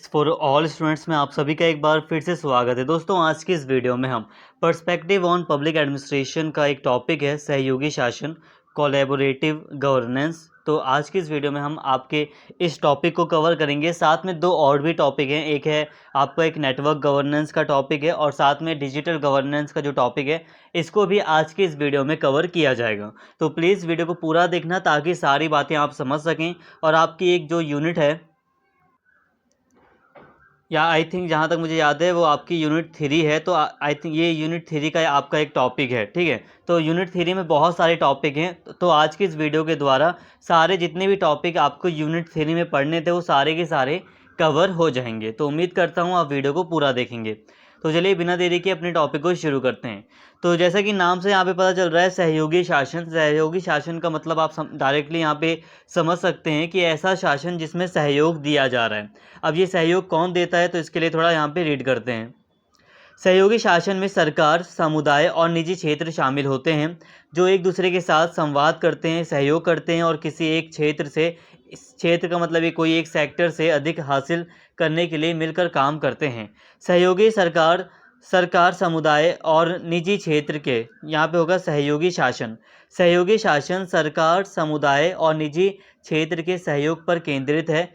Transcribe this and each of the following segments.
For all students में आप सभी का एक बार फिर से स्वागत है। दोस्तों, आज की इस वीडियो में हम पर्सपेक्टिव ऑन पब्लिक एडमिनिस्ट्रेशन का एक टॉपिक है सहयोगी शासन, कोलैबोरेटिव गवर्नेंस। तो आज की इस वीडियो में हम आपके इस टॉपिक को कवर करेंगे। साथ में दो और भी टॉपिक हैं, एक है आपका एक नेटवर्क गवर्नेंस का टॉपिक है और साथ में डिजिटल गवर्नेंस का जो टॉपिक है इसको भी आज की इस वीडियो में कवर किया जाएगा। तो प्लीज़ वीडियो को पूरा देखना ताकि सारी बातें आप समझ सकें और आपकी एक जो यूनिट है, या आई थिंक जहाँ तक मुझे याद है वो आपकी यूनिट 3 है। तो आई थिंक ये यूनिट 3 का आपका एक टॉपिक है, ठीक है। तो यूनिट 3 में बहुत सारे टॉपिक हैं, तो आज की इस वीडियो के द्वारा सारे जितने भी टॉपिक आपको यूनिट 3 में पढ़ने थे वो सारे के सारे कवर हो जाएंगे। तो उम्मीद करता हूँ आप वीडियो को पूरा देखेंगे। तो चलिए बिना देरी के अपने टॉपिक को शुरू करते हैं। तो जैसा कि नाम से यहाँ पे पता चल रहा है सहयोगी शासन। सहयोगी शासन का मतलब आप डायरेक्टली यहाँ पे समझ सकते हैं कि ऐसा शासन जिसमें सहयोग दिया जा रहा है। अब ये सहयोग कौन देता है, तो इसके लिए थोड़ा यहाँ पे रीड करते हैं। सहयोगी शासन में सरकार, समुदाय और निजी क्षेत्र शामिल होते हैं जो एक दूसरे के साथ संवाद करते हैं, सहयोग करते हैं और किसी एक क्षेत्र से, इस क्षेत्र का मतलब ये कोई एक सेक्टर से अधिक हासिल करने के लिए मिलकर काम करते हैं। सहयोगी सरकार, समुदाय और निजी क्षेत्र के, यहाँ पे होगा सहयोगी शासन। सहयोगी शासन सरकार, समुदाय और निजी क्षेत्र के सहयोग पर केंद्रित है।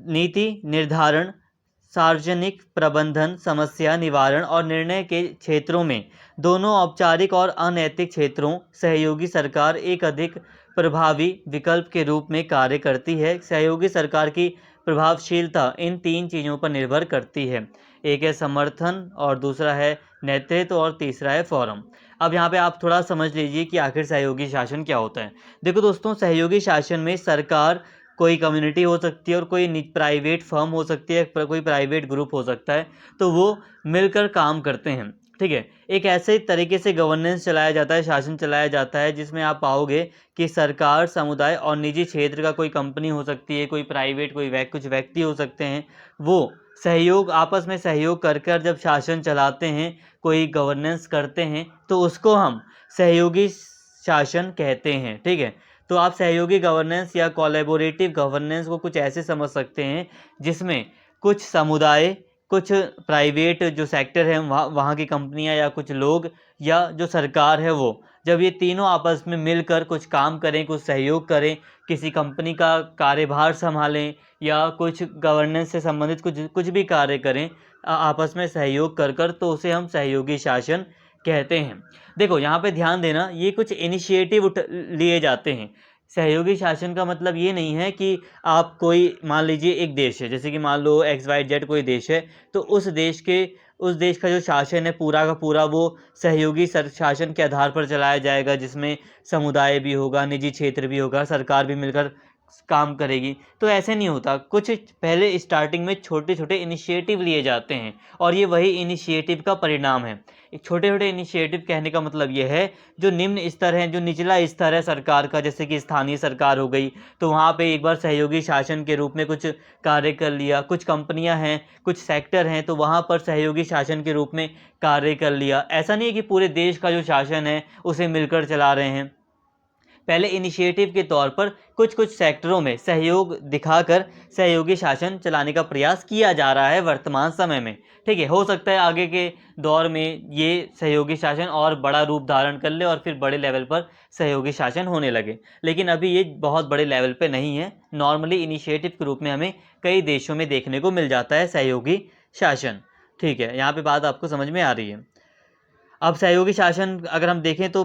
नीति निर्धारण, सार्वजनिक प्रबंधन, समस्या निवारण और निर्णय के क्षेत्रों में, दोनों औपचारिक और अनैतिक क्षेत्रों, सहयोगी सरकार एक अधिक प्रभावी विकल्प के रूप में कार्य करती है। सहयोगी सरकार की प्रभावशीलता इन तीन चीज़ों पर निर्भर करती है। एक है समर्थन और दूसरा है नेतृत्व और तीसरा है फोरम। अब यहाँ पे आप थोड़ा समझ लीजिए कि आखिर सहयोगी शासन क्या होता है। देखो दोस्तों, सहयोगी शासन में सरकार, कोई कम्युनिटी हो सकती है और कोई प्राइवेट फर्म हो सकती है, कोई प्राइवेट ग्रुप हो सकता है, तो वो मिलकर काम करते हैं, ठीक है। एक ऐसे तरीके से गवर्नेंस चलाया जाता है, शासन चलाया जाता है, जिसमें आप पाओगे कि सरकार, समुदाय और निजी क्षेत्र का, कोई कंपनी हो सकती है, कोई प्राइवेट, कुछ व्यक्ति हो सकते हैं, वो सहयोग, आपस में सहयोग कर कर जब शासन चलाते हैं, कोई गवर्नेंस करते हैं, तो उसको हम सहयोगी शासन कहते हैं, ठीक है। तो आप सहयोगी गवर्नेंस या कोलैबोरेटिव गवर्नेंस को कुछ ऐसे समझ सकते हैं जिसमें कुछ समुदाय, कुछ प्राइवेट जो सेक्टर है वहाँ की कंपनियां या कुछ लोग या जो सरकार है, वो जब ये तीनों आपस में मिलकर कुछ काम करें, कुछ सहयोग करें, किसी कंपनी का कार्यभार संभालें या कुछ गवर्नेंस से संबंधित कुछ भी कार्य करें आपस में सहयोग कर कर, तो उसे हम सहयोगी शासन कहते हैं। देखो यहाँ पे ध्यान देना, ये कुछ इनिशिएटिव लिए जाते हैं। सहयोगी शासन का मतलब ये नहीं है कि आप कोई, मान लीजिए एक देश है, जैसे कि मान लो XYZ कोई देश है, तो उस देश का जो शासन है पूरा का पूरा वो सहयोगी शासन के आधार पर चलाया जाएगा, जिसमें समुदाय भी होगा, निजी क्षेत्र भी होगा, सरकार भी मिलकर काम करेगी। तो ऐसे नहीं होता। कुछ पहले स्टार्टिंग में छोटे छोटे इनिशिएटिव लिए जाते हैं और ये वही इनिशिएटिव का परिणाम है। एक छोटे छोटे इनिशिएटिव कहने का मतलब ये है जो निम्न स्तर है, जो निचला स्तर है सरकार का, जैसे कि स्थानीय सरकार हो गई, तो वहाँ पे एक बार सहयोगी शासन के रूप में कुछ कार्य कर लिया। कुछ कंपनियां हैं, कुछ सेक्टर हैं, तो वहाँ पर सहयोगी शासन के रूप में कार्य कर लिया। ऐसा नहीं है कि पूरे देश का जो शासन है उसे मिलकर चला रहे हैं। पहले इनिशिएटिव के तौर पर कुछ कुछ सेक्टरों में सहयोग दिखाकर सहयोगी शासन चलाने का प्रयास किया जा रहा है वर्तमान समय में, ठीक है। हो सकता है आगे के दौर में ये सहयोगी शासन और बड़ा रूप धारण कर ले और फिर बड़े लेवल पर सहयोगी शासन होने लगे, लेकिन अभी ये बहुत बड़े लेवल पे नहीं है। नॉर्मली इनिशिएटिव के रूप में हमें कई देशों में देखने को मिल जाता है सहयोगी शासन, ठीक है। यहाँ पे बात आपको समझ में आ रही है। अब सहयोगी शासन अगर हम देखें तो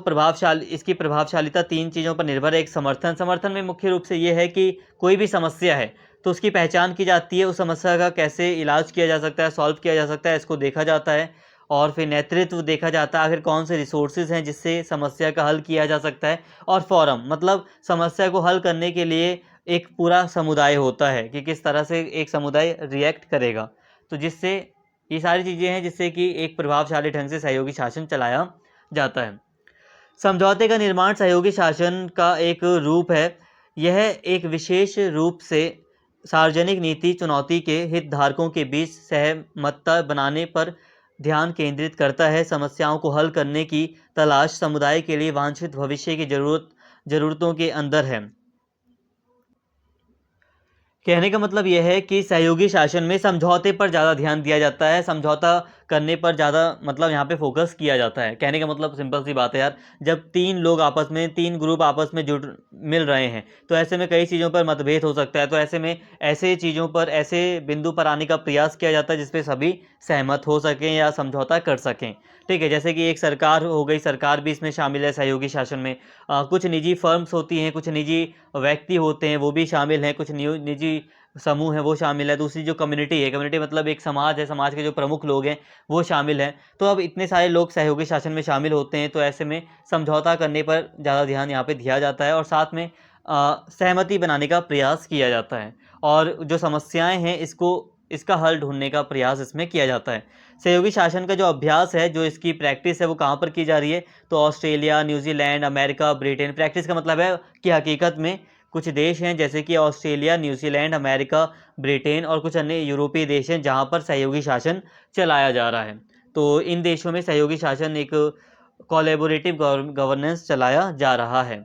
इसकी प्रभावशालिता तीन चीज़ों पर निर्भर है। एक समर्थन में मुख्य रूप से ये है कि कोई भी समस्या है तो उसकी पहचान की जाती है, उस समस्या का कैसे इलाज किया जा सकता है, सॉल्व किया जा सकता है, इसको देखा जाता है। और फिर नेतृत्व देखा जाता है, आखिर कौन से रिसोर्सेज हैं जिससे समस्या का हल किया जा सकता है। और फोरम मतलब समस्या को हल करने के लिए एक पूरा समुदाय होता है कि किस तरह से एक समुदाय रिएक्ट करेगा, तो जिससे ये सारी चीज़ें हैं जिससे कि एक प्रभावशाली ढंग से सहयोगी शासन चलाया जाता है। समझौते का निर्माण सहयोगी शासन का एक रूप है। यह एक विशेष रूप से सार्वजनिक नीति चुनौती के हितधारकों के बीच सहमतता बनाने पर ध्यान केंद्रित करता है। समस्याओं को हल करने की तलाश समुदाय के लिए वांछित भविष्य की जरूरतों के अंदर है। कहने का मतलब यह है कि सहयोगी शासन में समझौते पर ज़्यादा ध्यान दिया जाता है, समझौता करने पर ज़्यादा मतलब यहाँ पे फोकस किया जाता है। कहने का मतलब सिंपल सी बात है यार, जब तीन लोग आपस में, तीन ग्रुप आपस में जुड़ मिल रहे हैं, तो ऐसे में कई चीज़ों पर मतभेद हो सकता है। तो ऐसे में ऐसे चीज़ों पर, ऐसे बिंदु पर आने का प्रयास किया जाता है जिसपे सभी सहमत हो सकें या समझौता कर सकें। ठीक है, जैसे कि एक सरकार हो गई, सरकार भी इसमें शामिल है सहयोगी शासन में। कुछ निजी फर्म्स होती हैं, कुछ निजी व्यक्ति होते हैं, वो भी शामिल हैं, कुछ निजी समूह है वो शामिल है। दूसरी जो कम्युनिटी है, कम्युनिटी मतलब एक समाज है, समाज के जो प्रमुख लोग हैं वो शामिल हैं। तो अब इतने सारे लोग सहयोगी शासन में शामिल होते हैं, तो ऐसे में समझौता करने पर ज़्यादा ध्यान यहाँ पे दिया जाता है और साथ में सहमति बनाने का प्रयास किया जाता है और जो समस्याएं हैं इसका हल ढूंढने का प्रयास इसमें किया जाता है। सहयोगी शासन का जो अभ्यास है, जो इसकी प्रैक्टिस है, वो कहाँ पर की जा रही है? तो Australia, New Zealand, America, Britain. Practice का मतलब है कि हकीकत में कुछ देश हैं जैसे कि ऑस्ट्रेलिया, न्यूजीलैंड, अमेरिका, ब्रिटेन और कुछ अन्य यूरोपीय देश हैं जहाँ पर सहयोगी शासन चलाया जा रहा है। तो इन देशों में सहयोगी शासन एक कोलैबोरेटिव गवर्नेंस चलाया जा रहा है।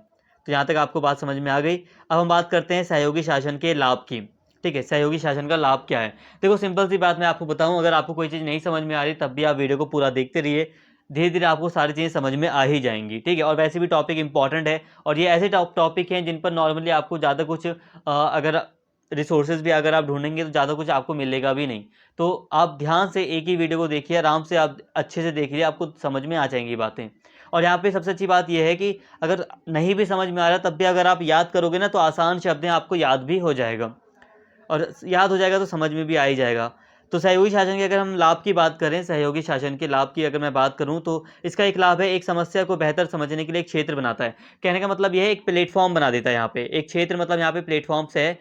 तो यहाँ तक आपको बात समझ में आ गई। अब हम बात करते हैं सहयोगी शासन के लाभ की। ठीक है, सहयोगी शासन का लाभ क्या है? देखो सिंपल सी बात मैं आपको बताऊं, अगर आपको कोई चीज़ नहीं समझ में आ रही तब भी आप वीडियो को पूरा देखते रहिए, धीरे धीरे आपको सारी चीज़ें समझ में आ ही जाएंगी। ठीक है, और वैसे भी टॉपिक इंपॉर्टेंट है और ये ऐसे टॉपिक हैं जिन पर नॉर्मली आपको ज़्यादा कुछ अगर रिसोर्सेज भी अगर आप ढूंढेंगे तो ज़्यादा कुछ आपको मिलेगा भी नहीं। तो आप ध्यान से एक ही वीडियो को देखिए, आराम से आप अच्छे से देखिए, आपको समझ में आ जाएंगी बातें। और यहाँ पे सबसे अच्छी बात यह है कि अगर नहीं भी समझ में आ रहा तब भी अगर आप याद करोगे ना, तो आसान शब्द हैं, आपको याद भी हो जाएगा और याद हो जाएगा तो समझ में भी आ ही जाएगा। तो सहयोगी शासन के अगर हम लाभ की बात करें, सहयोगी शासन के लाभ की अगर मैं बात करूं, तो इसका एक लाभ है, एक समस्या को बेहतर समझने के लिए एक क्षेत्र बनाता है। कहने का मतलब यह है, एक प्लेटफॉर्म बना देता है। यहाँ पे एक क्षेत्र मतलब यहाँ पे प्लेटफॉर्म से है,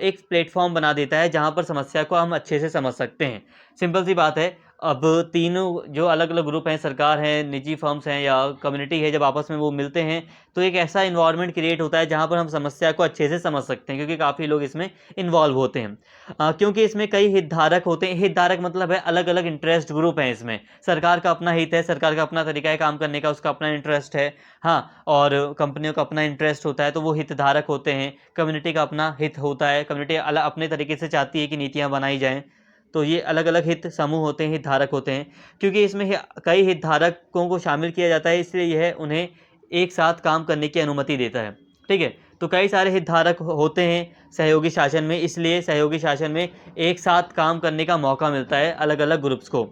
एक प्लेटफॉर्म बना देता है जहाँ पर समस्या को हम अच्छे से समझ सकते हैं। सिंपल सी बात है, अब तीनों जो अलग अलग ग्रुप हैं, सरकार है, निजी फर्म्स हैं या कम्युनिटी है, जब आपस में वो मिलते हैं तो एक ऐसा इन्वायरमेंट क्रिएट होता है जहाँ पर हम समस्या को अच्छे से समझ सकते हैं, क्योंकि काफ़ी लोग इसमें इन्वॉल्व होते हैं। क्योंकि इसमें कई हितधारक होते हैं। हितधारक मतलब है अलग अलग इंटरेस्ट ग्रुप हैं इसमें। सरकार का अपना हित है, सरकार का अपना तरीका है काम करने का, उसका अपना इंटरेस्ट है। हाँ, और कंपनियों का अपना इंटरेस्ट होता है, तो वो हितधारक होते हैं। कम्युनिटी का अपना हित होता है, कम्युनिटी अलग अपने तरीके से चाहती है कि नीतियाँ बनाई जाएँ। तो ये अलग अलग हित समूह होते हैं, हितधारक होते हैं। क्योंकि इसमें कई हितधारकों को शामिल किया जाता है, इसलिए यह उन्हें एक साथ काम करने की अनुमति देता है। ठीक है, तो कई सारे हितधारक होते हैं सहयोगी शासन में, इसलिए सहयोगी शासन में एक साथ काम करने का मौका मिलता है अलग अलग ग्रुप्स को।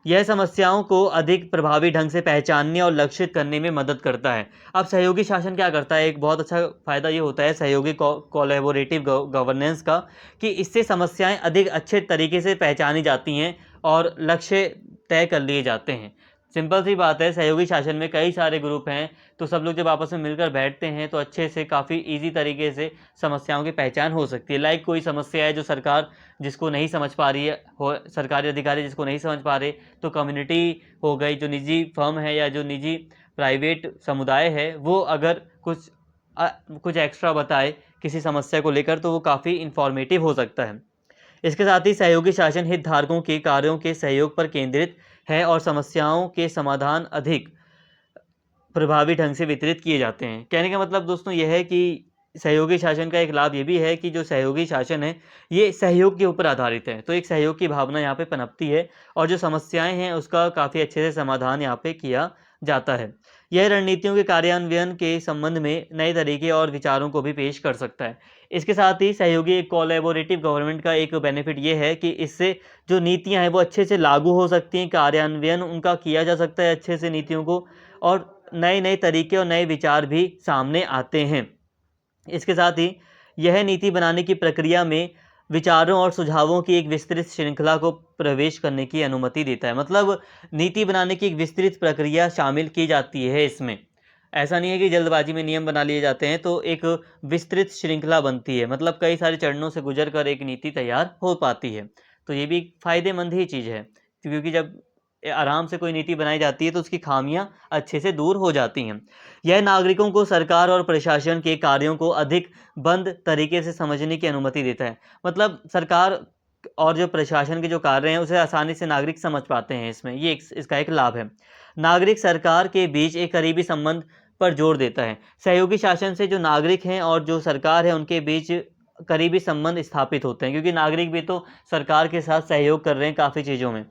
यह समस्याओं को अधिक प्रभावी ढंग से पहचानने और लक्षित करने में मदद करता है। अब सहयोगी शासन क्या करता है? एक बहुत अच्छा फ़ायदा ये होता है सहयोगी कोलैबोरेटिव गवर्नेंस का, कि इससे समस्याएं अधिक अच्छे तरीके से पहचानी जाती हैं और लक्ष्य तय कर लिए जाते हैं। सिंपल सी बात है, सहयोगी शासन में कई सारे ग्रुप हैं, तो सब लोग जब आपस में मिलकर बैठते हैं तो अच्छे से काफ़ी ईजी तरीके से समस्याओं की पहचान हो सकती है। लाइक कोई समस्या है जो सरकार जिसको नहीं समझ पा रही है, हो सरकारी अधिकारी जिसको नहीं समझ पा रहे, तो कम्युनिटी हो गई, जो निजी फर्म है या जो निजी प्राइवेट समुदाय है, वो अगर कुछ एक्स्ट्रा बताए किसी समस्या को लेकर, तो वो काफ़ी इंफॉर्मेटिव हो सकता है। इसके साथ ही सहयोगी शासन हितधारकों के कार्यों के सहयोग पर केंद्रित है और समस्याओं के समाधान अधिक प्रभावी ढंग से वितरित किए जाते हैं। कहने का मतलब दोस्तों यह है कि सहयोगी शासन का एक लाभ ये भी है कि जो सहयोगी शासन है ये सहयोग के ऊपर आधारित है, तो एक सहयोग की भावना यहाँ पे पनपती है और जो समस्याएं हैं उसका काफ़ी अच्छे से समाधान यहाँ पे किया जाता है। यह रणनीतियों के कार्यान्वयन के संबंध में नए तरीके और विचारों को भी पेश कर सकता है। इसके साथ ही सहयोगी कोलैबोरेटिव गवर्नमेंट का एक बेनिफिट ये है कि इससे जो नीतियाँ हैं वो अच्छे से लागू हो सकती हैं, कार्यान्वयन उनका किया जा सकता है अच्छे से नीतियों को, और नए नए तरीके और नए विचार भी सामने आते हैं। इसके साथ ही यह नीति बनाने की प्रक्रिया में विचारों और सुझावों की एक विस्तृत श्रृंखला को प्रवेश करने की अनुमति देता है। मतलब नीति बनाने की एक विस्तृत प्रक्रिया शामिल की जाती है इसमें। ऐसा नहीं है कि जल्दबाजी में नियम बना लिए जाते हैं, तो एक विस्तृत श्रृंखला बनती है, मतलब कई सारे चरणों से गुजर कर एक नीति तैयार हो पाती है। तो ये भी फायदेमंद ही चीज़ है, क्योंकि जब आराम से कोई नीति बनाई जाती है तो उसकी खामियां अच्छे से दूर हो जाती हैं। यह नागरिकों को सरकार और प्रशासन के कार्यों को अधिक बंद तरीके से समझने की अनुमति देता है। मतलब सरकार और जो प्रशासन के जो कार्य हैं उसे आसानी से नागरिक समझ पाते हैं इसमें, ये इसका एक लाभ है। नागरिक सरकार के बीच एक करीबी संबंध पर जोर देता है। सहयोगी शासन से जो नागरिक हैं और जो सरकार है उनके बीच करीबी संबंध स्थापित होते हैं, क्योंकि नागरिक भी तो सरकार के साथ सहयोग कर रहे हैं काफ़ी चीज़ों में।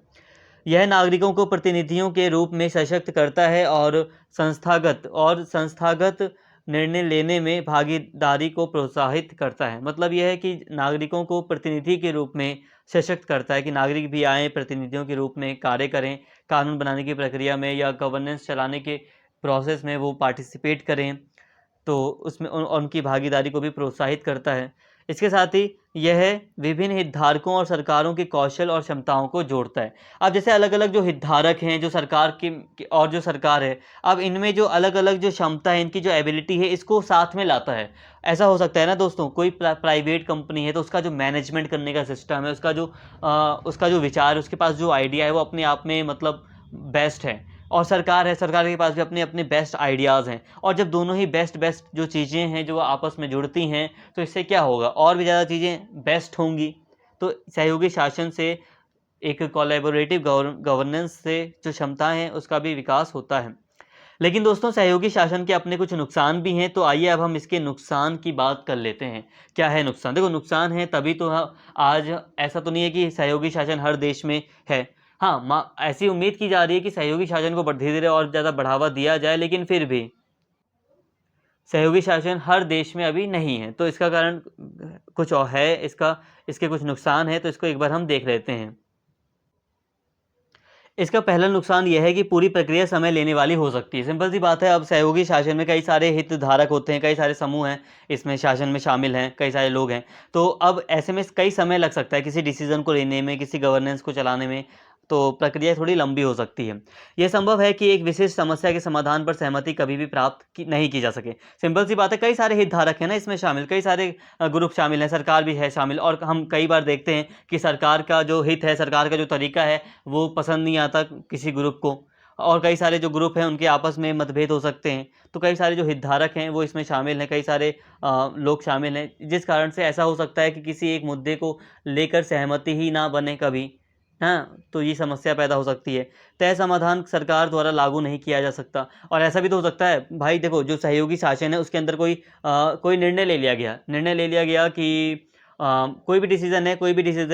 यह नागरिकों को प्रतिनिधियों के रूप में सशक्त करता है और संस्थागत निर्णय लेने में भागीदारी को प्रोत्साहित करता है। मतलब यह है कि नागरिकों को प्रतिनिधि के रूप में सशक्त करता है कि नागरिक भी आएँ, प्रतिनिधियों के रूप में कार्य करें, कानून बनाने की प्रक्रिया में या गवर्नेंस चलाने के प्रोसेस में वो पार्टिसिपेट करें, तो उसमें उनकी भागीदारी को भी प्रोत्साहित करता है। इसके साथ ही यह विभिन्न हितधारकों और सरकारों के कौशल और क्षमताओं को जोड़ता है। अब जैसे अलग-अलग जो हितधारक हैं, जो सरकार की और जो सरकार है, अब इनमें जो अलग-अलग जो क्षमता है, इनकी जो एबिलिटी है, इसको साथ में लाता है। ऐसा हो सकता है ना दोस्तों, कोई प्राइवेट कंपनी है तो उसका जो मैनेजमेंट करने का सिस्टम है, उसका जो विचार है, उसके पास जो आइडिया है, वो अपने आप में मतलब बेस्ट है। और सरकार है, सरकार के पास भी अपने-अपने बेस्ट आइडियाज़ हैं, और जब दोनों ही बेस्ट जो चीज़ें हैं जो आपस में जुड़ती हैं, तो इससे क्या होगा, और भी ज़्यादा चीज़ें बेस्ट होंगी। तो सहयोगी शासन से एक कोलैबोरेटिव गवर्नेंस से जो क्षमताएँ हैं उसका भी विकास होता है। लेकिन दोस्तों, सहयोगी शासन के अपने कुछ नुकसान भी हैं, तो आइए अब हम इसके नुकसान की बात कर लेते हैं। क्या है नुकसान? देखो, नुकसान है तभी तो आज ऐसा तो नहीं है कि सहयोगी शासन हर देश में है। हाँ, ऐसी उम्मीद की जा रही है कि सहयोगी शासन को धीरे-धीरे और ज़्यादा बढ़ावा दिया जाए, लेकिन फिर भी सहयोगी शासन हर देश में अभी नहीं है। तो इसका कारण कुछ और है, इसके कुछ नुकसान हैं, तो इसको एक बार हम देख लेते हैं। इसका पहला नुकसान यह है कि पूरी प्रक्रिया समय लेने वाली हो सकती है। सिंपल सी बात है, अब सहयोगी शासन में कई सारे हितधारक होते हैं, कई सारे समूह हैं, इसमें शासन में शामिल हैं, कई सारे लोग हैं। तो अब ऐसे में कई समय लग सकता है किसी डिसीज़न को लेने में, किसी गवर्नेंस को चलाने में, तो प्रक्रिया थोड़ी लंबी हो सकती है। ये संभव है कि एक विशेष समस्या के समाधान पर सहमति कभी भी प्राप्त नहीं की जा सके। सिंपल सी बात है, कई सारे हितधारक हैं ना इसमें शामिल, कई सारे ग्रुप शामिल हैं, सरकार भी है शामिल, और हम कई बार देखते हैं कि सरकार का जो हित है, सरकार का जो तरीका है, वो पसंद नहीं आता किसी ग्रुप को, और कई सारे जो ग्रुप हैं उनके आपस में मतभेद हो सकते हैं। तो कई सारे जो हितधारक हैं वो इसमें शामिल हैं, कई सारे लोग शामिल हैं, जिस कारण से ऐसा हो सकता है कि किसी एक मुद्दे को लेकर सहमति ही ना बने कभी। हाँ, तो ये समस्या पैदा हो सकती है। तय समाधान सरकार द्वारा लागू नहीं किया जा सकता, और ऐसा भी तो हो सकता है भाई, देखो, जो सहयोगी शासन है उसके अंदर कोई निर्णय ले लिया गया कि कोई भी डिसीज़न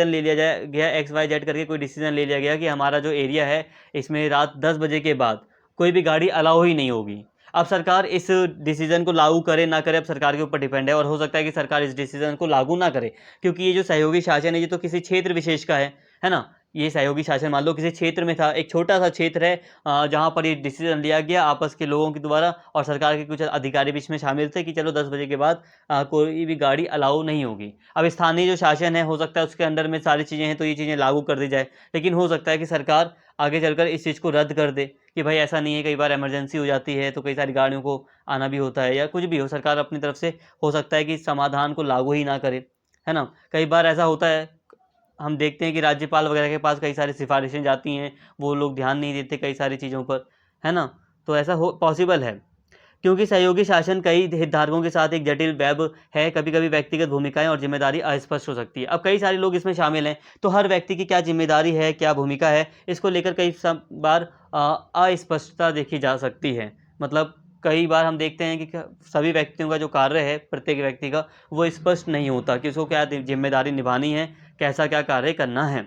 ले लिया गया, XYZ करके कोई डिसीज़न ले लिया गया कि हमारा जो एरिया है, इसमें रात 10 बजे के बाद कोई भी गाड़ी अलाउ ही नहीं होगी। अब सरकार इस डिसीज़न को लागू करे ना करे, अब सरकार के ऊपर डिपेंड है, और हो सकता है कि सरकार इस डिसीज़न को लागू ना करे, क्योंकि ये जो सहयोगी शासन है, ये तो किसी क्षेत्र विशेष का है ना? ये सहयोगी शासन मान लो किसी क्षेत्र में था, एक छोटा-सा क्षेत्र है, जहाँ पर ये डिसीज़न लिया गया आपस के लोगों के द्वारा, और सरकार के कुछ अधिकारी भी इसमें शामिल थे कि चलो 10 बजे के बाद कोई भी गाड़ी अलाउ नहीं होगी। अब स्थानीय जो शासन है, हो सकता है उसके अंडर में सारी चीज़ें हैं, तो ये चीज़ें लागू कर दी जाए, लेकिन हो सकता है कि सरकार आगे चलकर इस चीज़ को रद्द कर दे कि भाई ऐसा नहीं है, कई बार इमरजेंसी हो जाती है, तो कई सारी गाड़ियों को आना भी होता है, या कुछ भी हो, सरकार अपनी तरफ से हो सकता है कि समाधान को लागू ही ना करे, है ना? कई बार ऐसा होता है, हम देखते हैं कि राज्यपाल वगैरह के पास कई सारी सिफ़ारिशें जाती हैं, वो लोग ध्यान नहीं देते कई सारी चीज़ों पर, है ना? तो ऐसा हो पॉसिबल है, क्योंकि सहयोगी शासन कई हितधारकों के साथ एक जटिल वेब है, कभी-कभी व्यक्तिगत भूमिकाएँ और ज़िम्मेदारी अस्पष्ट हो सकती है। अब कई सारे लोग इसमें शामिल हैं, तो हर व्यक्ति की क्या ज़िम्मेदारी है, क्या भूमिका है, इसको लेकर कई बार अस्पष्टता देखी जा सकती है। मतलब कई बार हम देखते हैं कि सभी व्यक्तियों का जो कार्य है, प्रत्येक व्यक्ति का, वो स्पष्ट नहीं होता कि उसको क्या ज़िम्मेदारी निभानी है, कैसा क्या कार्य करना है।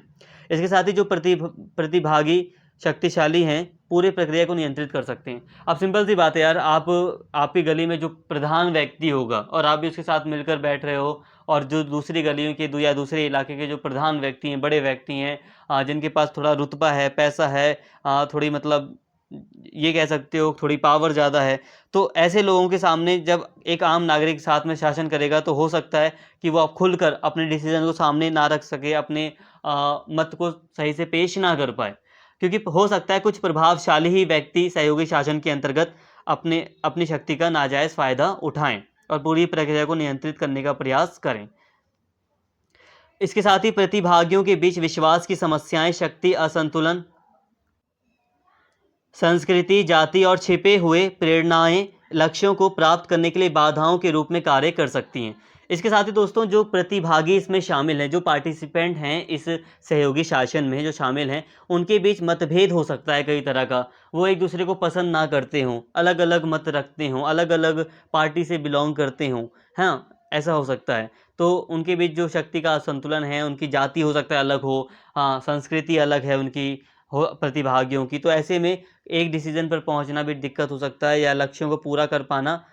इसके साथ ही जो प्रतिभागी शक्तिशाली हैं, पूरी प्रक्रिया को नियंत्रित कर सकते हैं। अब सिंपल सी बात है यार, आपकी गली में जो प्रधान व्यक्ति होगा और आप भी उसके साथ मिलकर बैठ रहे हो, और जो दूसरी गलियों के या दूसरे इलाके के जो प्रधान व्यक्ति हैं, बड़े व्यक्ति हैं, जिनके पास थोड़ा रुतबा है, पैसा है, थोड़ी मतलब ये कह सकते हो थोड़ी पावर ज़्यादा है, तो ऐसे लोगों के सामने जब एक आम नागरिक साथ में शासन करेगा, तो हो सकता है कि वो खुलकर अपने डिसीज़न को सामने ना रख सके, अपने मत को सही से पेश ना कर पाए। क्योंकि हो सकता है कुछ प्रभावशाली ही व्यक्ति सहयोगी शासन के अंतर्गत अपनी शक्ति का नाजायज़ फ़ायदा उठाएँ और पूरी प्रक्रिया को नियंत्रित करने का प्रयास करें। इसके साथ ही प्रतिभागियों के बीच विश्वास की समस्याएँ, शक्ति असंतुलन, संस्कृति, जाति और छिपे हुए प्रेरणाएँ लक्ष्यों को प्राप्त करने के लिए बाधाओं के रूप में कार्य कर सकती हैं। इसके साथ ही दोस्तों, जो प्रतिभागी इसमें शामिल हैं, जो पार्टिसिपेंट हैं इस सहयोगी शासन में जो शामिल हैं, उनके बीच मतभेद हो सकता है कई तरह का। वो एक दूसरे को पसंद ना करते हों, अलग-अलग मत रखते हों, अलग-अलग पार्टी से बिलॉन्ग करते हों, हाँ। ऐसा हो सकता है। तो उनके बीच जो शक्ति का असंतुलन है, उनकी जाति हो सकता है अलग हो, हाँ, संस्कृति अलग है उनकी हो प्रतिभागियों की, तो ऐसे में एक डिसीजन पर पहुंचना भी दिक्कत हो सकता है या लक्ष्यों को पूरा कर पाना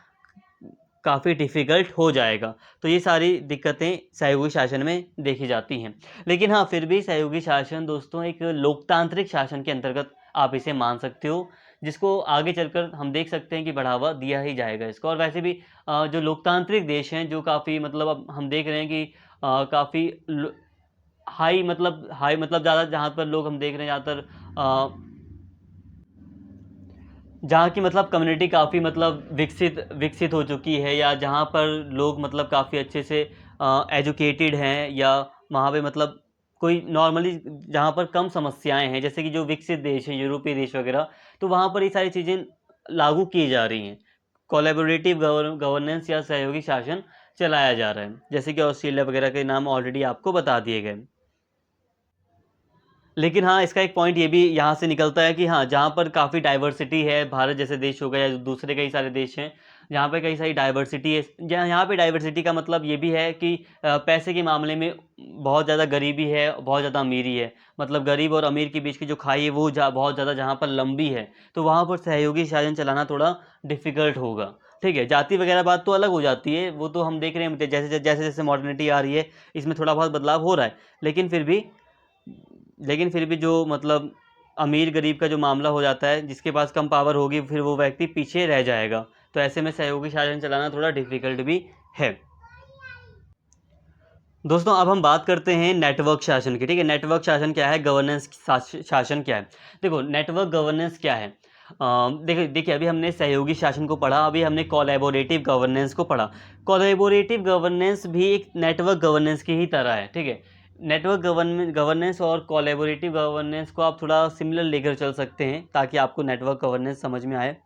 काफ़ी डिफ़िकल्ट हो जाएगा। तो ये सारी दिक्कतें सहयोगी शासन में देखी जाती हैं। लेकिन हाँ, फिर भी सहयोगी शासन दोस्तों एक लोकतांत्रिक शासन के अंतर्गत आप इसे मान सकते हो, जिसको आगे चलकर हम देख सकते हैं कि बढ़ावा दिया ही जाएगा इसको। और वैसे भी जो लोकतांत्रिक देश हैं, जो काफ़ी मतलब अब हम देख रहे हैं कि काफ़ी हाई मतलब ज़्यादा, जहाँ पर लोग हम देख रहे हैं ज़्यादातर जहाँ की मतलब कम्युनिटी काफ़ी मतलब विकसित हो चुकी है, या जहाँ पर लोग मतलब काफ़ी अच्छे से एजुकेटेड हैं, या वहाँ पे मतलब कोई नॉर्मली जहाँ पर कम समस्याएं हैं, जैसे कि जो विकसित देश हैं, यूरोपीय देश वगैरह, तो वहाँ पर ये सारी चीज़ें लागू की जा रही हैं। कोलैबोरेटिव गवर्नेंस या सहयोगी शासन चलाया जा रहा है, जैसे कि ऑस्ट्रेलिया वगैरह के नाम ऑलरेडी आपको बता दिए गए। लेकिन हाँ, इसका एक पॉइंट ये भी यहाँ से निकलता है कि हाँ, जहाँ पर काफ़ी डाइवर्सिटी है, भारत जैसे देश हो गए या दूसरे कई सारे देश हैं, जहाँ पे कई सारी डाइवर्सिटी है, जहाँ यहाँ पे डाइवर्सिटी का मतलब ये भी है कि पैसे के मामले में बहुत ज़्यादा गरीबी है, बहुत ज़्यादा अमीरी है। मतलब गरीब और अमीर के बीच की जो खाई है वो बहुत ज़्यादा जहाँ पर लंबी है, तो वहाँ पर सहयोगी शासन चलाना थोड़ा डिफ़िकल्ट होगा। ठीक है, जाति वगैरह बात तो अलग हो जाती है, वो तो हम देख रहे हैं जैसे जैसे जैसे मॉडर्निटी आ रही है, इसमें थोड़ा बहुत बदलाव हो रहा है। लेकिन फिर भी जो मतलब अमीर गरीब का जो मामला हो जाता है, जिसके पास कम पावर होगी फिर वो व्यक्ति पीछे रह जाएगा। तो ऐसे में सहयोगी शासन चलाना थोड़ा डिफिकल्ट भी है। दोस्तों अब हम बात करते हैं नेटवर्क शासन की। ठीक है, नेटवर्क शासन क्या है, गवर्नेंस शासन क्या है। देखो नेटवर्क गवर्नेंस क्या है, देखिए देखिए अभी हमने सहयोगी शासन को पढ़ा, अभी हमने कोलैबोरेटिव गवर्नेंस को पढ़ा। कोलैबोरेटिव गवर्नेंस भी एक नेटवर्क गवर्नेंस की ही तरह है। ठीक है, नेटवर्क गवर्नेंस और कोलैबोरेटिव गवर्नेंस को आप थोड़ा सिमिलर लेकर चल सकते हैं, ताकि आपको नेटवर्क गवर्नेंस समझ में आए।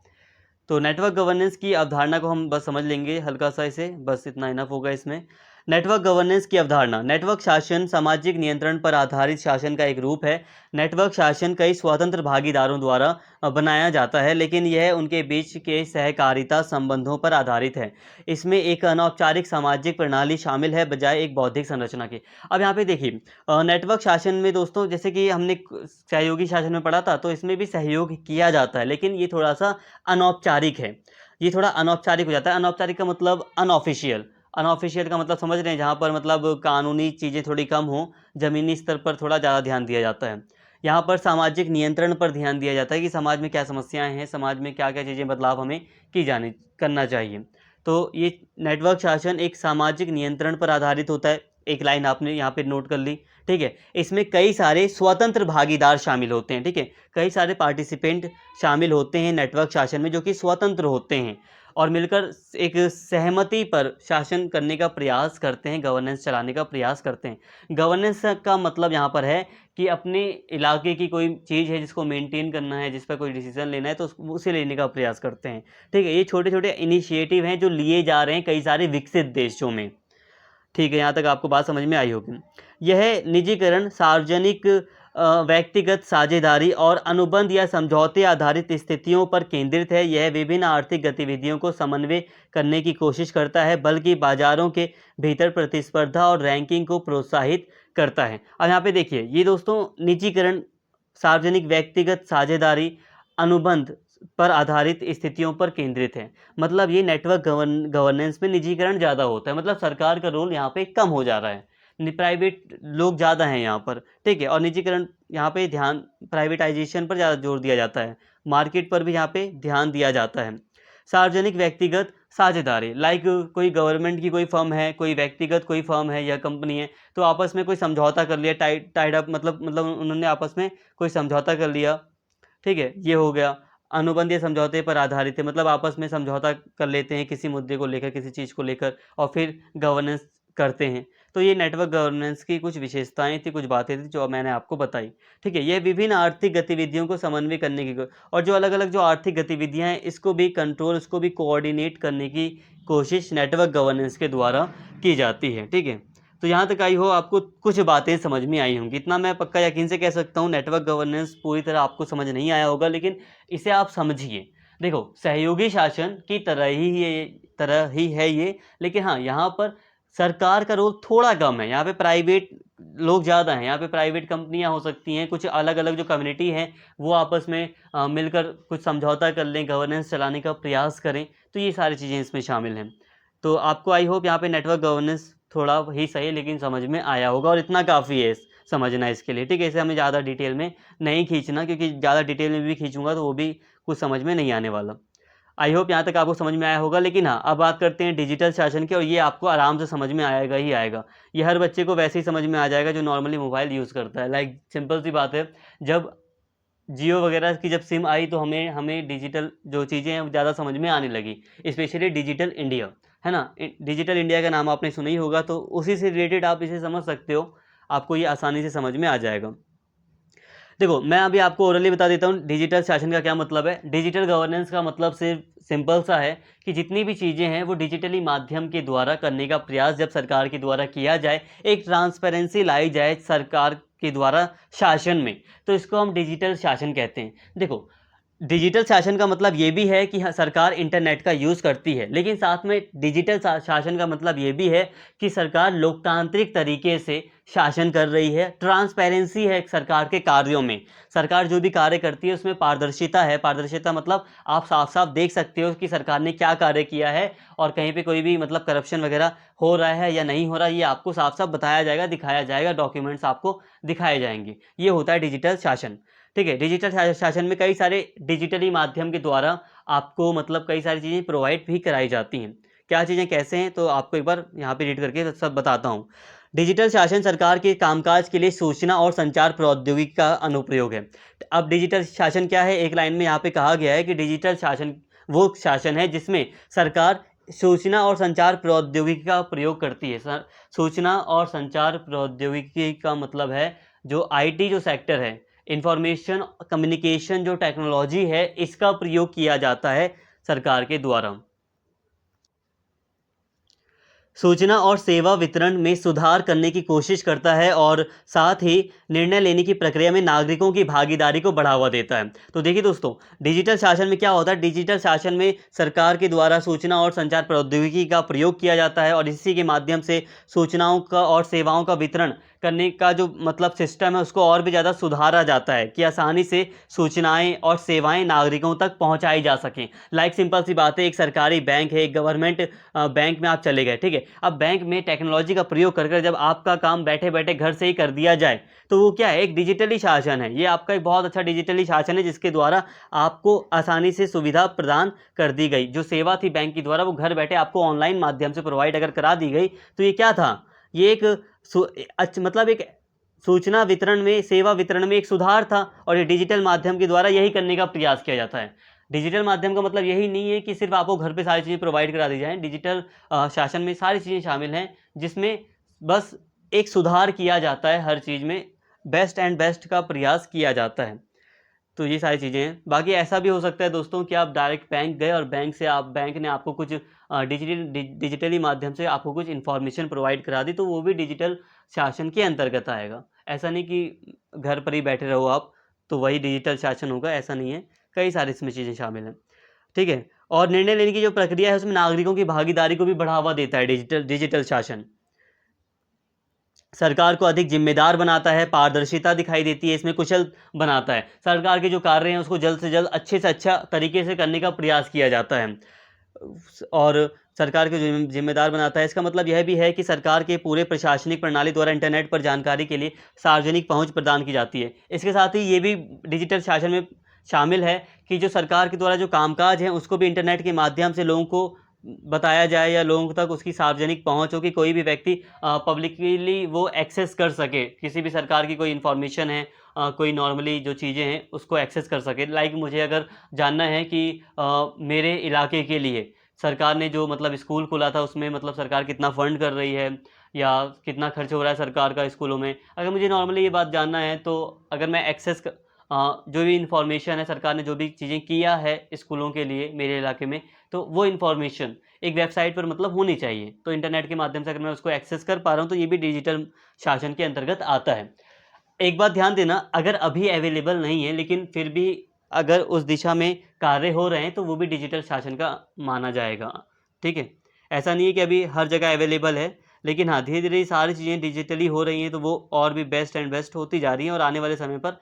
तो नेटवर्क गवर्नेंस की अवधारणा को हम बस समझ लेंगे हल्का सा, इसे बस इतना इनफ होगा इसमें। नेटवर्क गवर्नेंस की अवधारणा, नेटवर्क शासन सामाजिक नियंत्रण पर आधारित शासन का एक रूप है। नेटवर्क शासन कई स्वतंत्र भागीदारों द्वारा बनाया जाता है, लेकिन यह उनके बीच के सहकारिता संबंधों पर आधारित है। इसमें एक अनौपचारिक सामाजिक प्रणाली शामिल है, बजाय एक बौद्धिक संरचना के। अब यहाँ पे देखिए नेटवर्क शासन में दोस्तों, जैसे कि हमने सहयोगी शासन में पढ़ा था, तो इसमें भी सहयोग किया जाता है, लेकिन ये थोड़ा सा अनौपचारिक है। ये थोड़ा अनौपचारिक हो जाता है। अनौपचारिक का मतलब अनऑफिशियल। अनऑफिशियल का मतलब समझ रहे हैं, जहाँ पर मतलब कानूनी चीज़ें थोड़ी कम हो, ज़मीनी स्तर पर थोड़ा ज़्यादा ध्यान दिया जाता है। यहाँ पर सामाजिक नियंत्रण पर ध्यान दिया जाता है कि समाज में क्या समस्याएं हैं, समाज में क्या क्या चीज़ें बदलाव हमें करना चाहिए। तो ये नेटवर्क शासन एक सामाजिक नियंत्रण पर आधारित होता है। एक लाइन आपने यहाँ पे नोट कर ली। ठीक है, इसमें कई सारे स्वतंत्र भागीदार शामिल होते हैं। ठीक है, कई सारे पार्टिसिपेंट शामिल होते हैं नेटवर्क शासन में, जो कि स्वतंत्र होते हैं और मिलकर एक सहमति पर शासन करने का प्रयास करते हैं, गवर्नेंस चलाने का प्रयास करते हैं। गवर्नेंस का मतलब यहाँ पर है कि अपने इलाके की कोई चीज़ है जिसको मेंटेन करना है, जिस पर कोई डिसीजन लेना है, तो उसे लेने का प्रयास करते हैं। ठीक है, ये छोटे छोटे इनिशिएटिव हैं जो लिए जा रहे हैं कई सारे विकसित देशों में। ठीक है, यहाँ तक आपको बात समझ में आई होगी। यह निजीकरण सार्वजनिक व्यक्तिगत साझेदारी और अनुबंध या समझौते आधारित स्थितियों पर केंद्रित है। यह विभिन्न आर्थिक गतिविधियों को समन्वय करने की कोशिश करता है, बल्कि बाजारों के भीतर प्रतिस्पर्धा और रैंकिंग को प्रोत्साहित करता है। अब यहाँ पे देखिए, ये दोस्तों निजीकरण, सार्वजनिक व्यक्तिगत साझेदारी, अनुबंध पर आधारित स्थितियों पर केंद्रित है। मतलब ये नेटवर्क गवर्नेंस में निजीकरण ज़्यादा होता है, मतलब सरकार का रोल यहाँ पे कम हो जा रहा है, प्राइवेट लोग ज़्यादा हैं यहाँ पर। ठीक है, और निजीकरण यहाँ पे ध्यान प्राइवेटाइजेशन पर ज़्यादा जोर दिया जाता है, मार्केट पर भी यहाँ पे ध्यान दिया जाता है। सार्वजनिक व्यक्तिगत साझेदारी, लाइक कोई गवर्नमेंट की कोई फर्म है, कोई व्यक्तिगत कोई फर्म है या कंपनी है, तो आपस में कोई समझौता कर लिया, टाइड अप, मतलब उन्होंने आपस में कोई समझौता कर लिया। ठीक है, ये हो गया। अनुबंध या समझौते पर आधारित है, मतलब आपस में समझौता कर लेते हैं किसी मुद्दे को लेकर, किसी चीज़ को लेकर, और फिर गवर्नेंस करते हैं। तो ये नेटवर्क गवर्नेंस की कुछ विशेषताएं थी, कुछ बातें थी जो मैंने आपको बताई। ठीक है, ये विभिन्न आर्थिक गतिविधियों को समन्वय करने की और जो अलग अलग जो आर्थिक गतिविधियां हैं, इसको भी कंट्रोल, इसको भी कोऑर्डिनेट करने की कोशिश नेटवर्क गवर्नेंस के द्वारा की जाती है। ठीक है, तो यहाँ तक आई हो आपको कुछ बातें समझ में आई होंगी, इतना मैं पक्का यकीन से कह सकता हूँ। नेटवर्क गवर्नेंस पूरी तरह आपको समझ नहीं आया होगा, लेकिन इसे आप समझिए। देखो सहयोगी शासन की तरह ही ये तरह ही है ये, लेकिन हाँ यहाँ पर सरकार का रोल थोड़ा कम है। यहाँ पे प्राइवेट लोग ज़्यादा हैं, यहाँ पे प्राइवेट कंपनियाँ हो सकती हैं, कुछ अलग अलग जो कम्युनिटी हैं वो आपस में मिलकर कुछ समझौता कर लें, गवर्नेंस चलाने का प्रयास करें, तो ये सारी चीज़ें इसमें शामिल हैं। तो आपको आई होप यहाँ पे नेटवर्क गवर्नेंस थोड़ा ही सही लेकिन समझ में आया होगा, और इतना काफ़ी है समझना इसके लिए, ठीक है। इसे हमें ज़्यादा डिटेल में नहीं खींचना, क्योंकि ज़्यादा डिटेल में भी खींचूंगा तो वो भी कुछ समझ में नहीं आने वाला। आई होप यहाँ तक आपको समझ में आया होगा। लेकिन हाँ, अब बात करते हैं डिजिटल शासन की, और ये आपको आराम से समझ में आएगा ही आएगा। ये हर बच्चे को वैसे ही समझ में आ जाएगा जो नॉर्मली मोबाइल यूज़ करता है। लाइक सिंपल सी बात है, जब जियो वगैरह की जब सिम आई तो हमें हमें डिजिटल जो चीज़ें हैं वो ज़्यादा समझ में आने लगी, स्पेशली डिजिटल इंडिया, है ना। डिजिटल इंडिया का नाम आपने सुना ही होगा, तो उसी से रिलेटेड आप इसे समझ सकते हो, आपको ये आसानी से समझ में आ जाएगा। देखो, मैं अभी आपको ओरली बता देता हूँ डिजिटल शासन का क्या मतलब है। डिजिटल गवर्नेंस का मतलब सिर्फ सिंपल सा है कि जितनी भी चीज़ें हैं वो डिजिटली माध्यम के द्वारा करने का प्रयास जब सरकार के द्वारा किया जाए, एक ट्रांसपेरेंसी लाई जाए सरकार के द्वारा शासन में, तो इसको हम डिजिटल शासन कहते हैं। देखो, डिजिटल शासन का मतलब ये भी है कि सरकार इंटरनेट का यूज़ करती है, लेकिन साथ में डिजिटल शासन का मतलब ये भी है कि सरकार लोकतांत्रिक तरीके से शासन कर रही है। ट्रांसपेरेंसी है सरकार के कार्यों में, सरकार जो भी कार्य करती है उसमें पारदर्शिता है। पारदर्शिता मतलब आप साफ साफ देख सकते हो कि सरकार ने क्या कार्य किया है, और कहीं पे कोई भी मतलब करप्शन वगैरह हो रहा है या नहीं हो रहा है, ये आपको साफ साफ बताया जाएगा, दिखाया जाएगा, डॉक्यूमेंट्स आपको दिखाए जाएंगे। ये होता है डिजिटल शासन, ठीक है। डिजिटल शासन में कई सारे डिजिटली माध्यम के द्वारा आपको मतलब कई सारी चीज़ें प्रोवाइड भी कराई जाती हैं। क्या चीज़ें कैसे हैं, तो आपको एक बार यहाँ पे रीड करके सब बताता हूँ। डिजिटल शासन सरकार के कामकाज के लिए सूचना और संचार प्रौद्योगिकी का अनुप्रयोग है। अब डिजिटल शासन क्या है, एक लाइन में यहाँ पे कहा गया है कि डिजिटल शासन वो शासन है जिसमें सरकार सूचना और संचार प्रौद्योगिकी का प्रयोग करती है। सूचना और संचार प्रौद्योगिकी का मतलब है जो आईटी जो सेक्टर है, इंफॉर्मेशन कम्युनिकेशन जो टेक्नोलॉजी है, इसका प्रयोग किया जाता है सरकार के द्वारा। सूचना और सेवा वितरण में सुधार करने की कोशिश करता है और साथ ही निर्णय लेने की प्रक्रिया में नागरिकों की भागीदारी को बढ़ावा देता है। तो देखिए दोस्तों, डिजिटल शासन में क्या होता है, डिजिटल शासन में सरकार के द्वारा सूचना और संचार प्रौद्योगिकी का प्रयोग किया जाता है, और इसी के माध्यम से सूचनाओं का और सेवाओं का वितरण करने का जो मतलब सिस्टम है उसको और भी ज़्यादा सुधारा जाता है कि आसानी से सूचनाएं और सेवाएं नागरिकों तक पहुंचाई जा सकें। लाइक सिंपल सी बात है, एक सरकारी बैंक है, एक गवर्नमेंट बैंक में आप चले गए, ठीक है। अब बैंक में टेक्नोलॉजी का प्रयोग कर जब आपका काम बैठे बैठे घर से ही कर दिया जाए, तो वो क्या है, एक डिजिटली शासन है। ये आपका एक बहुत अच्छा डिजिटली शासन है जिसके द्वारा आपको आसानी से सुविधा प्रदान कर दी गई। जो सेवा थी बैंक के द्वारा वो घर बैठे आपको ऑनलाइन माध्यम से प्रोवाइड अगर करा दी गई, तो ये क्या था, ये एक मतलब एक सूचना वितरण में, सेवा वितरण में एक सुधार था, और ये डिजिटल माध्यम के द्वारा यही करने का प्रयास किया जाता है। डिजिटल माध्यम का मतलब यही नहीं है कि सिर्फ आपको घर पे सारी चीज़ें प्रोवाइड करा दी जाएं। डिजिटल शासन में सारी चीज़ें शामिल हैं जिसमें बस एक सुधार किया जाता है, हर चीज़ में बेस्ट एंड बेस्ट का प्रयास किया जाता है। तो ये सारी चीज़ें हैं। बाकी ऐसा भी हो सकता है दोस्तों कि आप डायरेक्ट बैंक गए और बैंक ने आपको कुछ डिजिटली माध्यम से आपको कुछ इन्फॉर्मेशन प्रोवाइड करा दी, तो वो भी डिजिटल शासन के अंतर्गत आएगा। ऐसा नहीं कि घर पर ही बैठे रहो आप तो वही डिजिटल शासन होगा, ऐसा नहीं है। कई सारी इसमें चीज़ें शामिल हैं, ठीक है। और निर्णय लेने की जो प्रक्रिया है उसमें नागरिकों की भागीदारी को भी बढ़ावा देता है डिजिटल शासन। सरकार को अधिक जिम्मेदार बनाता है, पारदर्शिता दिखाई देती है, इसमें कुशल बनाता है। सरकार के जो कार्य हैं उसको जल्द से जल्द अच्छे से अच्छा तरीके से करने का प्रयास किया जाता है, और सरकार को जिम्मेदार बनाता है। इसका मतलब यह भी है कि सरकार के पूरे प्रशासनिक प्रणाली द्वारा इंटरनेट पर जानकारी के लिए सार्वजनिक पहुंच प्रदान की जाती है। इसके साथ ही ये भी डिजिटल शासन में शामिल है कि जो सरकार के द्वारा जो कामकाज हैं उसको भी इंटरनेट के माध्यम से लोगों को बताया जाए, या लोगों तक उसकी सार्वजनिक पहुंच हो कि कोई भी व्यक्ति पब्लिकली वो एक्सेस कर सके, किसी भी सरकार की कोई इन्फॉर्मेशन है, कोई नॉर्मली जो चीज़ें हैं उसको एक्सेस कर सके। लाइक मुझे अगर जानना है कि मेरे इलाके के लिए सरकार ने जो मतलब स्कूल खोला था उसमें मतलब सरकार कितना फ़ंड कर रही है, या कितना खर्च हो रहा है सरकार का स्कूलों में, अगर मुझे नॉर्मली ये बात जानना है, तो अगर मैं जो भी इन्फॉर्मेशन है, सरकार ने जो भी चीज़ें किया है स्कूलों के लिए मेरे इलाके में, तो वो इन्फॉर्मेशन एक वेबसाइट पर मतलब होनी चाहिए। तो इंटरनेट के माध्यम से अगर मैं उसको एक्सेस कर पा रहा हूँ तो ये भी डिजिटल शासन के अंतर्गत आता है। एक बात ध्यान देना, अगर अभी अवेलेबल नहीं है लेकिन फिर भी अगर उस दिशा में कार्य हो रहे हैं तो वो भी डिजिटल शासन का माना जाएगा। ठीक है। ऐसा नहीं है कि अभी हर जगह अवेलेबल है, लेकिन हाँ, धीरे-धीरे सारी चीज़ें डिजिटली हो रही हैं, तो वो और भी बेस्ट एंड बेस्ट होती जा रही हैं और आने वाले समय पर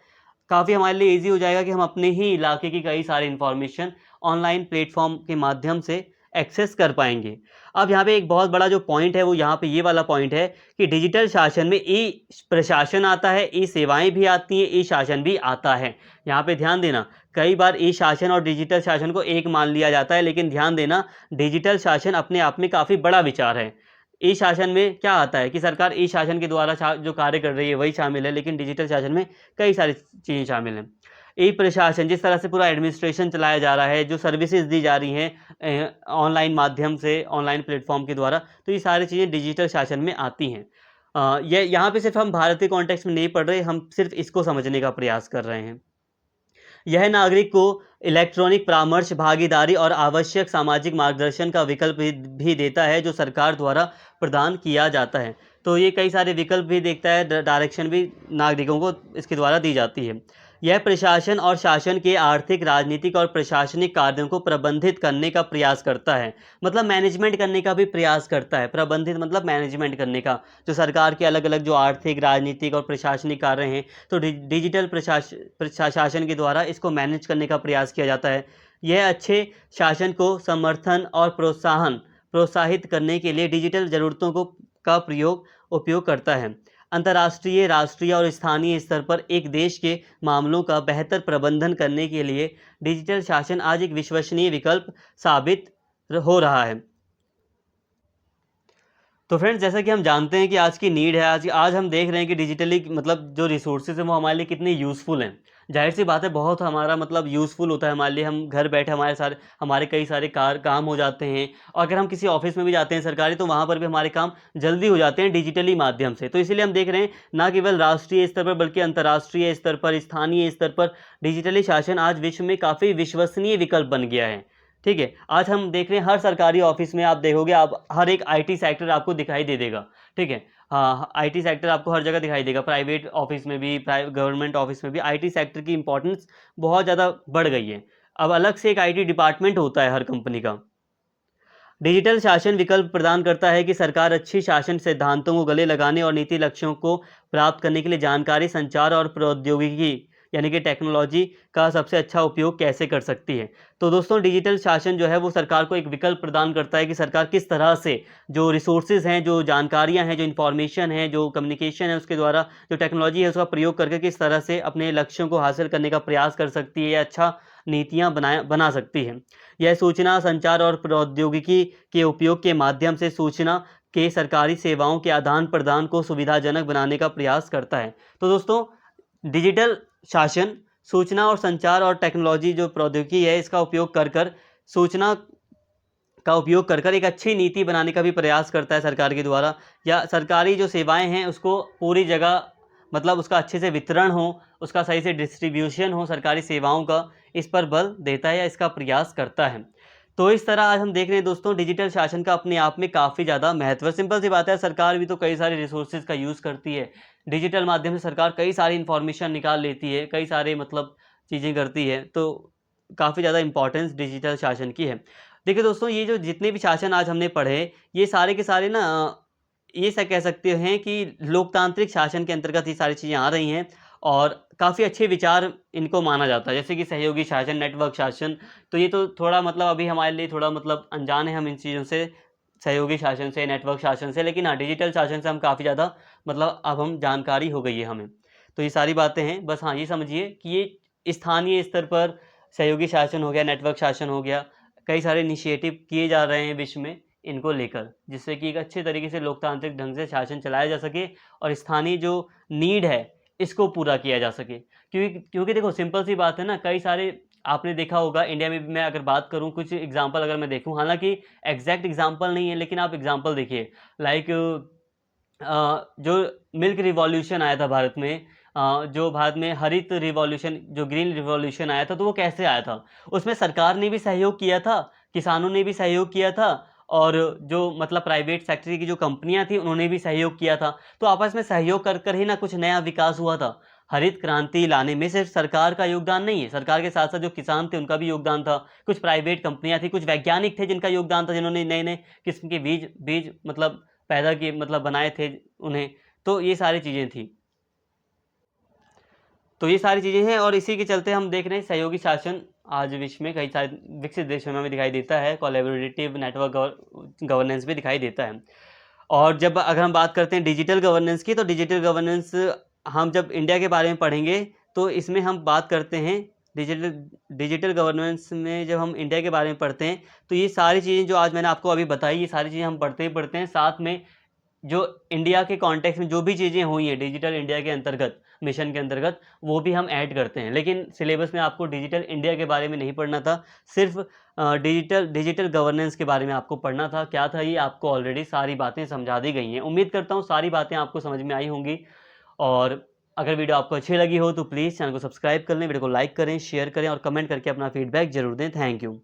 काफ़ी हमारे लिए ईज़ी हो जाएगा कि हम अपने ही इलाके की कई सारी इन्फॉर्मेशन ऑनलाइन प्लेटफ़ॉर्म के माध्यम से एक्सेस कर पाएँगे। अब यहाँ पे एक बहुत बड़ा जो पॉइंट है, वो यहाँ पे ये वाला पॉइंट है कि डिजिटल शासन में ई-प्रशासन आता है, ई-सेवाएँ भी आती हैं, ई-शासन भी आता है। यहाँ पे ध्यान देना, कई बार ई-शासन और डिजिटल शासन को एक मान लिया जाता है, लेकिन ध्यान देना, डिजिटल शासन अपने आप में काफ़ी बड़ा विचार है। ई-शासन में क्या आता है कि सरकार ई-शासन के द्वारा जो कार्य कर रही है वही शामिल है, लेकिन डिजिटल शासन में कई सारी चीज़ें शामिल हैं। ई-प्रशासन जिस तरह से पूरा एडमिनिस्ट्रेशन चलाया जा रहा है, जो सर्विसेज़ दी जा रही हैं ऑनलाइन माध्यम से, ऑनलाइन प्लेटफ़ॉर्म के द्वारा, तो ये सारी चीज़ें डिजिटल शासन में आती हैं। ये यहाँ पे सिर्फ़ हम भारतीय कॉन्टेक्स्ट में नहीं पढ़ रहे, हम सिर्फ़ इसको समझने का प्रयास कर रहे हैं। यह नागरिक को इलेक्ट्रॉनिक परामर्श, भागीदारी और आवश्यक सामाजिक मार्गदर्शन का विकल्प भी देता है, जो सरकार द्वारा प्रदान किया जाता है। तो ये कई सारे विकल्प भी देखता है, डायरेक्शन भी नागरिकों को इसके द्वारा दी जाती है। यह प्रशासन और शासन के आर्थिक, राजनीतिक और प्रशासनिक कार्यों को प्रबंधित करने का प्रयास करता है। मतलब मैनेजमेंट करने का भी प्रयास करता है। प्रबंधित मतलब मैनेजमेंट करने का। जो सरकार के अलग-अलग जो आर्थिक, राजनीतिक और प्रशासनिक कार्य हैं, तो डिजिटल प्रशासन के द्वारा इसको मैनेज करने का प्रयास किया जाता है। यह अच्छे शासन को समर्थन और प्रोत्साहित करने के लिए डिजिटल ज़रूरतों का उपयोग करता है। अंतर्राष्ट्रीय, राष्ट्रीय और स्थानीय स्तर पर एक देश के मामलों का बेहतर प्रबंधन करने के लिए डिजिटल शासन आज एक विश्वसनीय विकल्प साबित हो रहा है। तो फ्रेंड्स, जैसा कि हम जानते हैं कि आज की नीड है, आज हम देख रहे हैं कि डिजिटली मतलब जो रिसोर्सेज हैं वो हमारे लिए कितने यूज़फुल हैं। ज़ाहिर-सी बात है, बहुत हमारा मतलब यूज़फुल होता है हमारे लिए। हम घर बैठे हमारे कई सारे काम हो जाते हैं, और अगर हम किसी ऑफ़िस में भी जाते हैं सरकारी, तो वहाँ पर भी हमारे काम जल्दी हो जाते हैं डिजिटली माध्यम से। तो इसीलिए हम देख रहे हैं, ना केवल राष्ट्रीय स्तर पर बल्कि अंतर्राष्ट्रीय स्तर पर, स्थानीय स्तर पर डिजिटली शासन आज विश्व में काफ़ी विश्वसनीय विकल्प बन गया है। ठीक है? आज हम देख रहे हैं हर सरकारी ऑफ़िस में आप देखोगे, आप हर एक आईटी सेक्टर आपको दिखाई दे देगा। ठीक है? हाँ, आईटी सेक्टर आपको हर जगह दिखाई देगा। प्राइवेट ऑफ़िस में भी, गवर्नमेंट ऑफ़िस में भी आईटी सेक्टर की इम्पोर्टेंस बहुत ज़्यादा बढ़ गई है। अब अलग से एक आईटी डिपार्टमेंट होता है हर कंपनी का। डिजिटल शासन विकल्प प्रदान करता है कि सरकार अच्छी शासन सिद्धांतों को गले लगाने और नीति लक्ष्यों को प्राप्त करने के लिए जानकारी, संचार और प्रौद्योगिकी यानी कि टेक्नोलॉजी का सबसे अच्छा उपयोग कैसे कर सकती है। तो दोस्तों, डिजिटल शासन जो है वो सरकार को एक विकल्प प्रदान करता है कि सरकार किस तरह से जो रिसोर्सेज हैं, जो जानकारियाँ हैं, जो इन्फॉर्मेशन है, जो कम्युनिकेशन है, उसके द्वारा जो टेक्नोलॉजी है उसका प्रयोग करके किस तरह से अपने लक्ष्यों को हासिल करने का प्रयास कर सकती है या अच्छा नीतियाँ बना सकती है। यह सूचना, संचार और प्रौद्योगिकी के उपयोग के माध्यम से सूचना के सरकारी सेवाओं के आदान-प्रदान को सुविधाजनक बनाने का प्रयास करता है। तो दोस्तों, डिजिटल शासन सूचना और संचार और टेक्नोलॉजी जो प्रौद्योगिकी है, इसका उपयोग कर सूचना का उपयोग कर एक अच्छी नीति बनाने का भी प्रयास करता है सरकार के द्वारा, या सरकारी जो सेवाएँ हैं उसको पूरी जगह मतलब उसका अच्छे से वितरण हो, उसका सही से डिस्ट्रीब्यूशन हो सरकारी सेवाओं का, इस पर बल देता है या इसका प्रयास करता है। तो इस तरह आज हम देख रहे हैं दोस्तों, डिजिटल शासन का अपने आप में काफ़ी ज़्यादा महत्व है। सिंपल सी बात है, सरकार भी तो कई सारे रिसोर्सेज़ का यूज़ करती है। डिजिटल माध्यम से सरकार कई सारी इन्फॉर्मेशन निकाल लेती है, कई सारे मतलब चीज़ें करती है, तो काफ़ी ज़्यादा इम्पोर्टेंस डिजिटल शासन की है। देखिए दोस्तों, ये जो जितने भी शासन आज हमने पढ़े, ये सारे के सारे ना ये कह सकते हैं कि लोकतांत्रिक शासन के अंतर्गत ये सारी चीज़ें आ रही हैं, और काफ़ी अच्छे विचार इनको माना जाता है। जैसे कि सहयोगी शासन, नेटवर्क शासन, तो ये तो थोड़ा मतलब अभी हमारे लिए थोड़ा मतलब अनजान है हम इन चीज़ों से, सहयोगी शासन से, नेटवर्क शासन से। लेकिन हाँ, डिजिटल शासन से हम काफ़ी ज़्यादा मतलब अब हम जानकारी हो गई है हमें। तो ये सारी बातें हैं। बस हाँ, ये समझिए कि ये स्थानीय स्तर पर सहयोगी शासन हो गया, नेटवर्क शासन हो गया, कई सारे इनिशिएटिव किए जा रहे हैं विश्व में इनको लेकर, जिससे कि एक अच्छे तरीके से लोकतांत्रिक ढंग से शासन चलाया जा सके और स्थानीय जो नीड है इसको पूरा किया जा सके। क्योंकि देखो, सिंपल सी बात है ना, कई सारे आपने देखा होगा इंडिया में भी, मैं अगर बात करूँ कुछ एग्जांपल अगर मैं देखूँ, हालाँकि एग्जैक्ट एग्जांपल नहीं है, लेकिन आप एग्जांपल देखिए, लाइक जो मिल्क रिवॉल्यूशन आया था भारत में, जो भारत में हरित रिवॉल्यूशन, जो ग्रीन रिवॉल्यूशन आया था, तो वो कैसे आया था? उसमें सरकार ने भी सहयोग किया था, किसानों ने भी सहयोग किया था, और जो मतलब प्राइवेट सेक्टर की जो कंपनियां थी उन्होंने भी सहयोग किया था। तो आपस में सहयोग कर ही ना कुछ नया विकास हुआ था। हरित क्रांति लाने में सिर्फ सरकार का योगदान नहीं है, सरकार के साथ साथ जो किसान थे उनका भी योगदान था, कुछ प्राइवेट कंपनियां थी, कुछ वैज्ञानिक थे जिनका योगदान था, जिन्होंने नए नए किस्म के बीज बीज मतलब पैदा किए, मतलब बनाए थे उन्हें। तो ये सारी चीज़ें थी, तो ये सारी चीज़ें हैं, और इसी के चलते हम देख रहे हैं सहयोगी शासन आज विश्व में कई सारे विकसित देशों में हमें दिखाई देता है, कोलैबोरेटिव नेटवर्क गवर्नेंस भी दिखाई देता है। और जब अगर हम बात करते हैं डिजिटल गवर्नेंस की, तो डिजिटल गवर्नेंस हम जब इंडिया के बारे में पढ़ेंगे तो इसमें हम बात करते हैं डिजिटल डिजिटल गवर्नेंस में। जब हम इंडिया के बारे में पढ़ते हैं तो ये सारी चीज़ें जो आज मैंने आपको अभी बताई, ये सारी चीज़ें हम पढ़ते ही पढ़ते हैं, साथ में जो इंडिया के कॉन्टेक्स्ट में जो भी चीज़ें हुई हैं डिजिटल इंडिया के अंतर्गत, मिशन के अंतर्गत, वो भी हम ऐड करते हैं। लेकिन सिलेबस में आपको डिजिटल इंडिया के बारे में नहीं पढ़ना था, सिर्फ डिजिटल गवर्नेंस के बारे में आपको पढ़ना था। क्या था ये, आपको ऑलरेडी सारी बातें समझा दी गई हैं। उम्मीद करता हूँ सारी बातें आपको समझ में आई होंगी, और अगर वीडियो आपको अच्छी लगी हो तो प्लीज़ चैनल को सब्सक्राइब कर लें, वीडियो को लाइक करें, शेयर करें और कमेंट करके अपना फीडबैक जरूर दें। Thank you.